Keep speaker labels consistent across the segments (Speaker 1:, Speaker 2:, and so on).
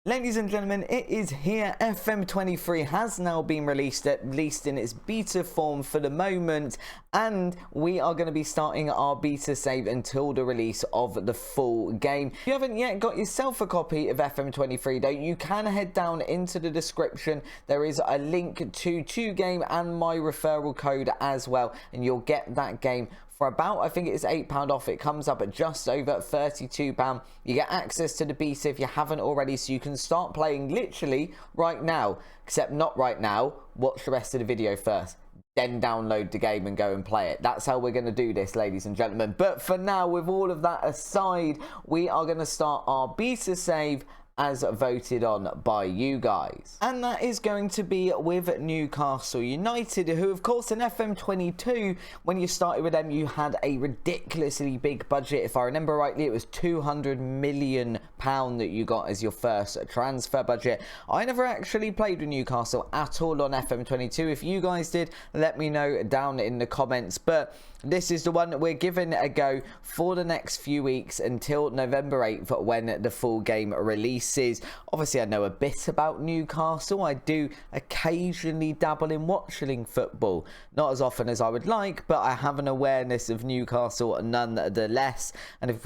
Speaker 1: Ladies and gentlemen, it is here. FM23 has now been released, at least in its beta form for the moment, and we are going to be starting our beta save until the release of the full game. If you haven't yet got yourself a copy of FM23 though, you can head down into the description. There is a link to game and my referral code as well, and you'll get that game for about, I think it is £8 off. It comes up at just over £32. You get access to the beta if you haven't already, so you can start playing literally right now, except not right now. Watch the rest of the video first, then download the game and go and play it. That's how we're going to do this, ladies and gentlemen. But for now, with all of that aside, we are going to start our beta save as voted on by you guys. And that is going to be with Newcastle United, who of course in FM22, when you started with them, you had a ridiculously big budget. If I remember rightly, it was £200 million that you got as your first transfer budget. I never actually played with Newcastle at all on FM22. If you guys did, let me know down in the comments. But this is the one that we're giving a go for the next few weeks until November 8th when the full game releases. Obviously, I know a bit about Newcastle. I do occasionally dabble in watching football. Not as often as I would like, but I have an awareness of Newcastle nonetheless. And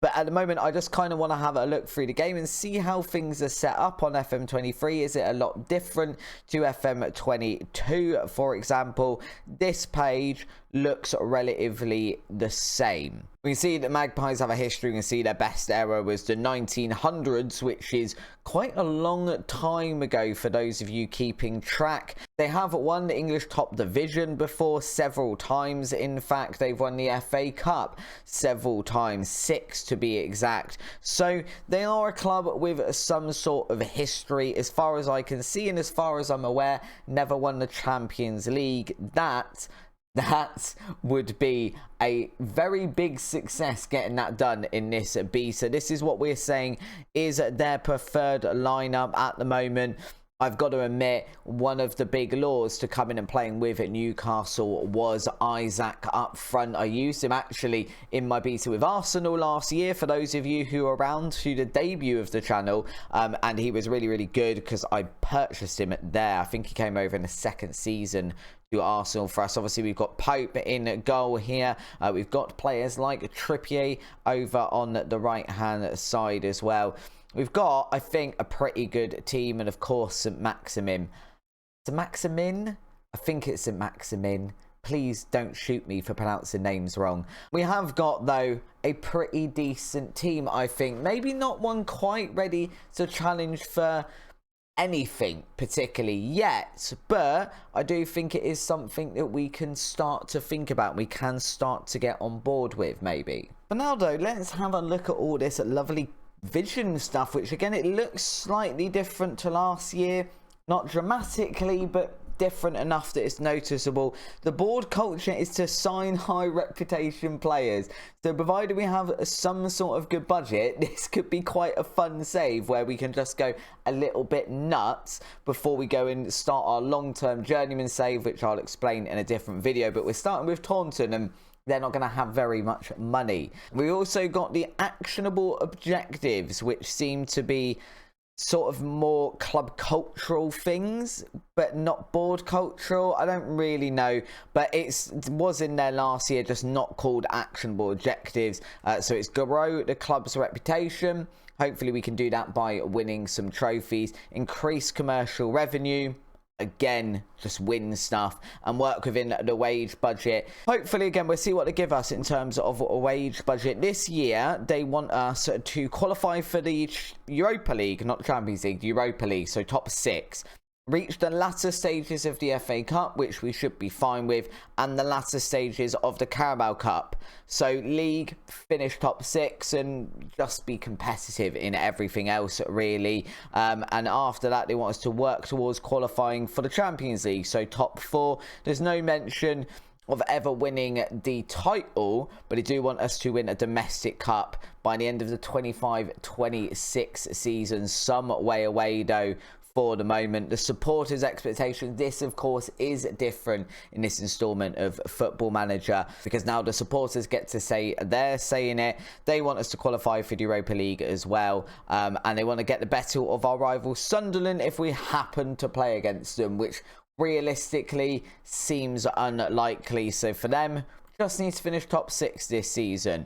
Speaker 1: But at the moment, I just kind of want to have a look through the game and see how things are set up on FM23. Is it a lot different to FM22, for example? This page looks relatively the same. We can see that Magpies have a history. We can see their best era was the 1900s, which is quite a long time ago for those of you keeping track. They have won the English top division before, several times. In fact, they've won the FA Cup several times, 6 to be exact. So they are a club with some sort of history. As far as I can see and as far as I'm aware, never won the Champions League. That would be a very big success getting that done in this beta. This is what we're saying is their preferred lineup at the moment. I've got to admit, one of the big laws to come in and playing with at Newcastle was Isaac up front. I used him actually in my beta with Arsenal last year, for those of you who are around to the debut of the channel, and he was really, really good because I purchased him there. I think he came over in the second season to Arsenal for us. Obviously, we've got Pope in goal here. We've got players like Trippier over on the right-hand side as well. We've got, I think, a pretty good team, and of course, St. Maximin. St. Maximin? I think it's St. Maximin. Please don't shoot me for pronouncing names wrong. We have got, though, a pretty decent team, I think. Maybe not one quite ready to challenge for anything particularly yet, but I do think it is something that we can start to think about. We can start to get on board with, maybe. For now, though, let's have a look at all this lovely vision stuff, which again, it looks slightly different to last year. Not dramatically, but different enough that it's noticeable. The board culture is to sign high reputation players, so provided we have some sort of good budget, this could be quite a fun save where we can just go a little bit nuts before we go and start our long-term journeyman save, which I'll explain in a different video. But we're starting with Taunton, and they're not going to have very much money. We also got the actionable objectives, which seem to be sort of more club cultural things, but not board cultural. I don't really know, but it was in there last year, just not called actionable objectives. So it's grow the club's reputation. Hopefully we can do that by winning some trophies, increase commercial revenue. Again, just win stuff and work within the wage budget. Hopefully, again, we'll see what they give us in terms of a wage budget. This year, they want us to qualify for the Europa League, not the Champions League, the Europa League, so top 6. Reach the latter stages of the FA Cup, which we should be fine with, and the latter stages of the Carabao Cup. So league, finish top 6 and just be competitive in everything else, really. And after that, they want us to work towards qualifying for the Champions League. So top 4, there's no mention of ever winning the title, but they do want us to win a domestic cup by the end of the 25-26 season, some way away though for the moment. The supporters' expectations, this of course is different in this installment of Football Manager, because now the supporters get to say they're saying it. They want us to qualify for the Europa League as well, and they want to get the better of our rival Sunderland if we happen to play against them, which realistically seems unlikely. So for them, just need to finish top 6 this season.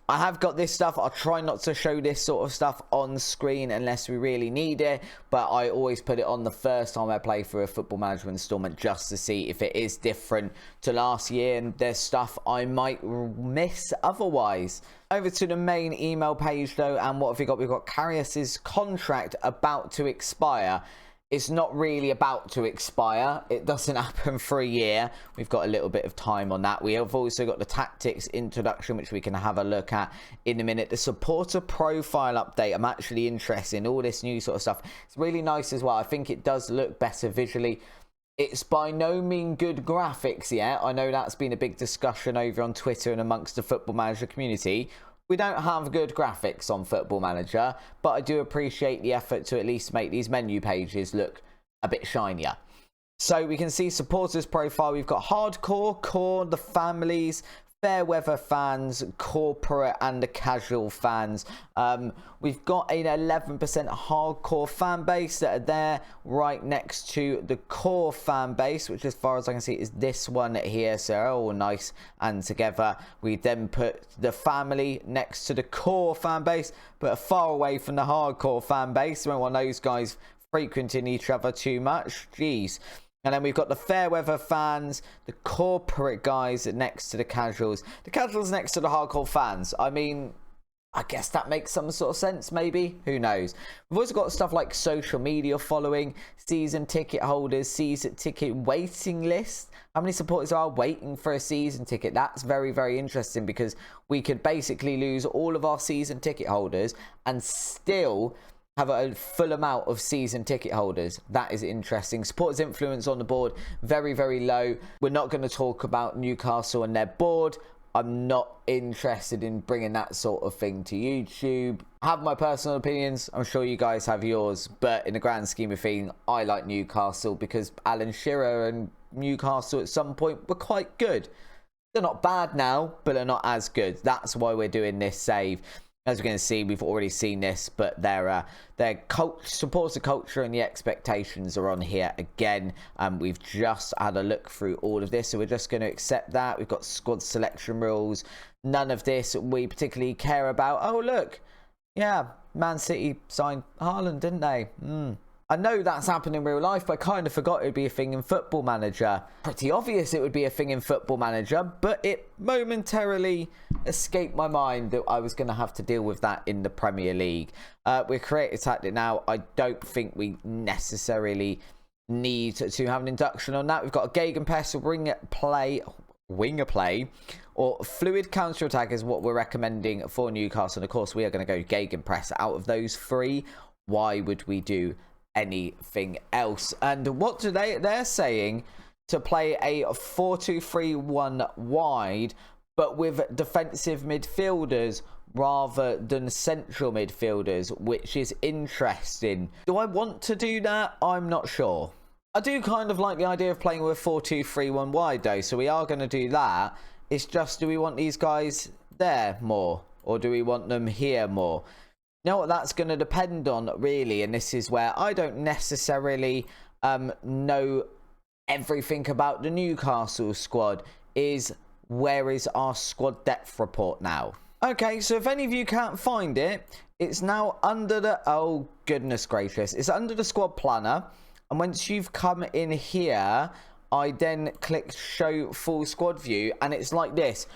Speaker 1: I have got this stuff. I'll try not to show this sort of stuff on screen unless we really need it, but I always put it on the first time I play through a Football Manager installment just to see if it is different to last year and there's stuff I might miss otherwise. Over to the main email page though, and what have we got? We've got Karius's contract about to expire. It's not really about to expire. It doesn't happen for a year. We've got a little bit of time on that. We have also got the tactics introduction, which we can have a look at in a minute. The supporter profile update, I'm actually interested in all this new sort of stuff. It's really nice as well. I think it does look better visually. It's by no means good graphics yet. I know that's been a big discussion over on Twitter and amongst the Football Manager community. We don't have good graphics on Football Manager, but I do appreciate the effort to at least make these menu pages look a bit shinier. So we can see supporters profile. We've got hardcore, core, the families, fair weather fans, corporate and the casual fans. We've got an 11% hardcore fan base that are there right next to the core fan base, which as far as I can see is this one here. So they're all nice and together. We then put the family next to the core fan base, but far away from the hardcore fan base. We don't want those guys frequenting each other too much. Jeez. And then we've got the fair weather fans, the corporate guys next to the casuals. The casuals next to the hardcore fans. I mean, I guess that makes some sort of sense, maybe. Who knows? We've also got stuff like social media following, season ticket holders, season ticket waiting list. How many supporters are waiting for a season ticket? That's very, very interesting, because we could basically lose all of our season ticket holders and still have a full amount of season ticket holders. That is interesting. Supporters influence on the board, very, very low. We're not going to talk about Newcastle and their board. I'm not interested in bringing that sort of thing to YouTube. I have my personal opinions. I'm sure you guys have yours. But in the grand scheme of things, I like Newcastle because Alan Shearer and Newcastle at some point were quite good. They're not bad now, but they're not as good. That's why we're doing this save. As we're going to see, we've already seen this, but their supporter culture and the expectations are on here again. We've just had a look through all of this, so we're just going to accept that. We've got squad selection rules. None of this we particularly care about. Oh, look. Yeah, Man City signed Haaland, didn't they? I know that's happened in real life, but I kind of forgot it would be a thing in Football Manager. Pretty obvious it would be a thing in Football Manager, but it momentarily escaped my mind that I was going to have to deal with that in the Premier League. We're creating a tactic now. I don't think we necessarily need to have an induction on that. We've got a Gegenpress, winger play, or fluid counter-attack is what we're recommending for Newcastle. And of course, we are going to go Gegenpress. Out of those three, why would we do anything else? And what do they're saying to play a 4-2-3-1 wide, but with defensive midfielders rather than central midfielders, which is interesting. Do I want to do that? I'm not sure. I do kind of like the idea of playing with 4-2-3-1 wide though, so we are going to do that. It's just, do we want these guys there more, or do we want them here more? You know what that's going to depend on, really, and this is where I don't necessarily know everything about the Newcastle squad, is where is our squad depth report now? Okay, so if any of you can't find it, it's now under the, oh goodness gracious, it's under the squad planner, and once you've come in here, I then click show full squad view, and it's like this.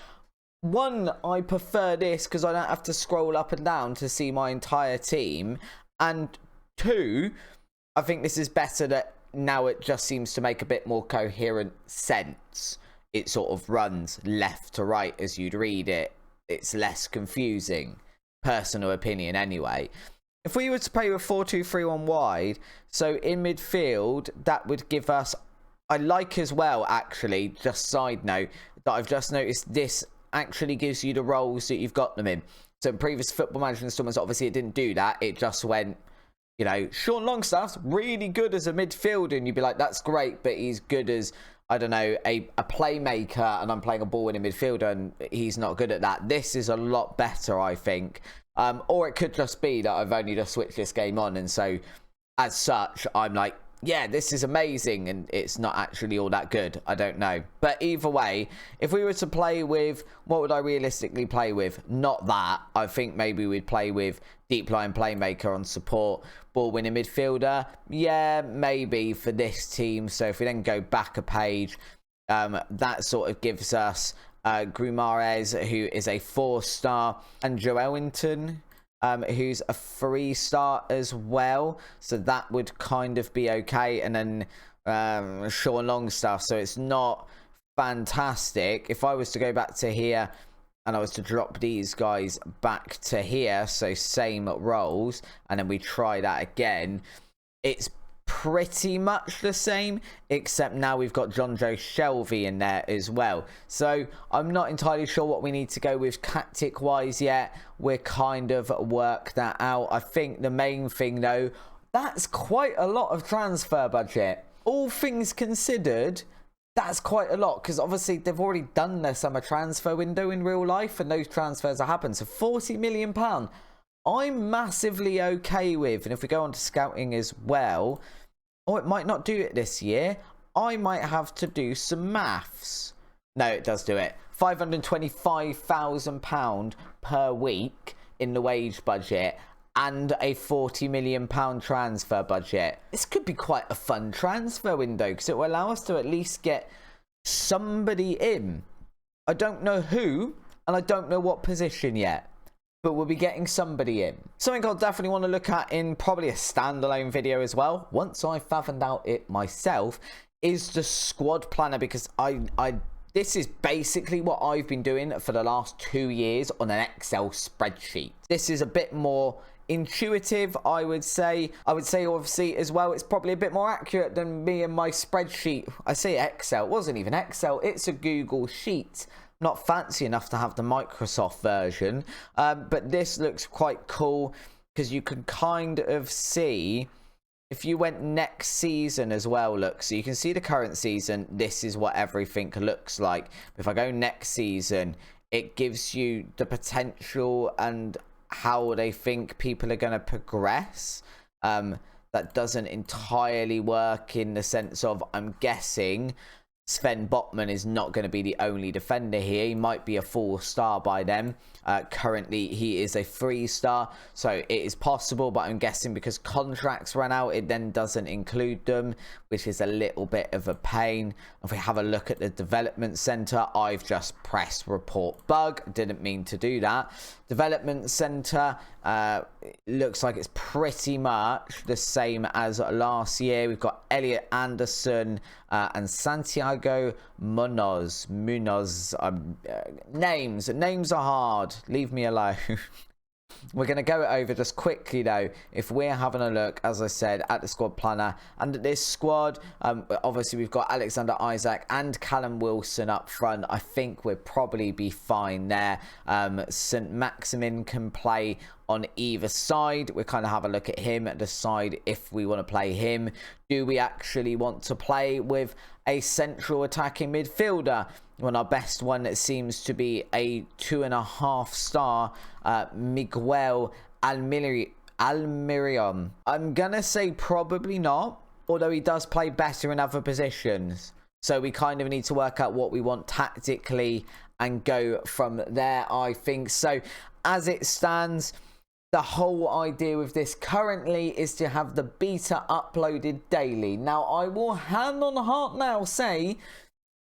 Speaker 1: One, I prefer this because I don't have to scroll up and down to see my entire team. And two, I think this is better that now it just seems to make a bit more coherent sense. It sort of runs left to right as you'd read it. It's less confusing. Personal opinion anyway. If we were to play with 4-2-3-1 wide, so in midfield, that would give us, I like as well actually, just side note, that I've just noticed this actually gives you the roles that you've got them in. So in previous Football Manager installments, obviously it didn't do that. It just went You know, Sean Longstaff's really good as a midfielder, and you'd be like, that's great, but he's good as, I don't know, a playmaker, and I'm playing a ball-winning midfielder, and he's not good at that. This is a lot better, I think. Or it could just be that I've only just switched this game on, and so, as such, I'm like, yeah, this is amazing, and it's not actually all that good. I don't know. But either way, if we were to play with, what would I realistically play with? Not that. I think maybe we'd play with deep line playmaker on support, ball winning midfielder. Yeah, maybe for this team. So if we then go back a page, that sort of gives us Guimarães, who is a 4-star, and Joelinton, who's a 3-star as well, so that would kind of be okay. And then Sean Longstaff, so it's not fantastic. If I was to go back to here and I was to drop these guys back to here, so same roles, and then we try that again, it's pretty much the same, except now we've got John Joe Shelby in there as well. So I'm not entirely sure what we need to go with tactic wise yet. We're kind of work that out. I think the main thing though, that's quite a lot of transfer budget. All things considered, that's quite a lot, because obviously they've already done their summer transfer window in real life, and those transfers have happened. So £40 million I'm massively okay with. And if we go on to scouting as well, or it might not do it this year, I might have to do some maths. No, it does do it. £525,000 per week in the wage budget, and a £40 million transfer budget. This could be quite a fun transfer window, because it will allow us to at least get somebody in. I don't know who, and I don't know what position yet, but we'll be getting somebody in. Something I'll definitely want to look at in probably a standalone video as well, once I've fathomed out it myself, is the squad planner, because this is basically what I've been doing for the last 2 years on an Excel spreadsheet. This is a bit more intuitive, I would say. I would say obviously as well, it's probably a bit more accurate than me and my spreadsheet. I say Excel, it wasn't even Excel, it's a Google Sheet. Not fancy enough to have the Microsoft version, but this looks quite cool, because you can kind of see, if you went next season as well, look, so you can see the current season, this is what everything looks like. If I go next season, it gives you the potential and how they think people are going to progress. That doesn't entirely work in the sense of, I'm guessing Sven Botman is not going to be the only defender here. He might be a 4-star by then. Currently, he is a 3-star, so it is possible, but I'm guessing because contracts run out, it then doesn't include them, which is a little bit of a pain. If we have a look at the development center, I've just pressed report bug. Didn't mean to do that. Development center looks like it's pretty much the same as last year. We've got Elliot Anderson and Santiago Munoz. Names are hard. Leave me alone. We're going to go it over just quickly though. If we're having a look, as I said, at the squad planner, and this squad, obviously we've got Alexander Isaac and Callum Wilson up front. I think we'll probably be fine there. St Maximin can play on either side. We kind of have a look at him and decide if we want to play him. Do we actually want to play with a central attacking midfielder? When our best one seems to be a 2.5-star Miguel Almirion. I'm gonna say probably not, although he does play better in other positions. So we kind of need to work out what we want tactically and go from there, I think. So as it stands, the whole idea with this currently is to have the beta uploaded daily. Now, I will hand on heart now say,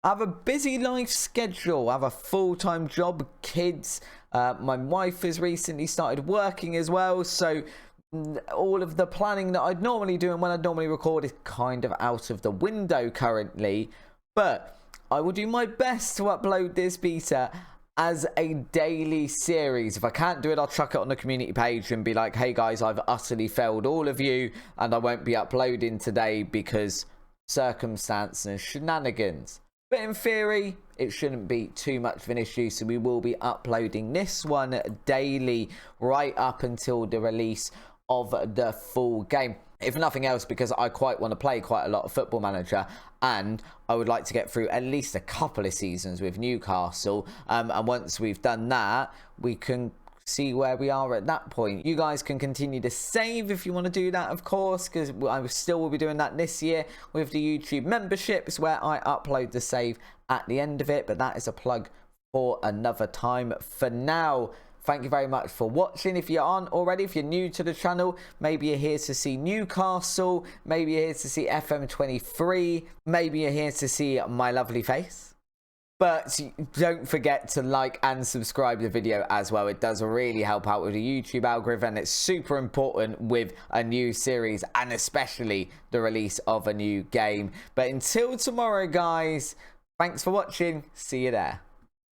Speaker 1: I have a busy life schedule. I have a full-time job, kids. My wife has recently started working as well. So all of the planning that I'd normally do and when I'd normally record is kind of out of the window currently. But I will do my best to upload this beta as a daily series. If I can't do it, I'll chuck it on the community page and be like, hey guys, I've utterly failed all of you and I won't be uploading today because circumstance and shenanigans. But in theory, it shouldn't be too much of an issue. So we will be uploading this one daily right up until the release of the full game. If nothing else, because I quite want to play quite a lot of Football Manager, and I would like to get through at least a couple of seasons with Newcastle. And once we've done that, we can see where we are at that point. You guys can continue to save if you want to do that, of course, because I still will be doing that this year with the YouTube memberships, where I upload the save at the end of it. But that is a plug for another time. For now, thank you very much for watching. If you aren't already, if you're new to the channel, maybe you're here to see Newcastle, maybe you're here to see FM23, maybe you're here to see my lovely face. But don't forget to like and subscribe the video as well. It does really help out with the YouTube algorithm. It's super important with a new series, and especially the release of a new game. But until tomorrow, guys, thanks for watching. See you there.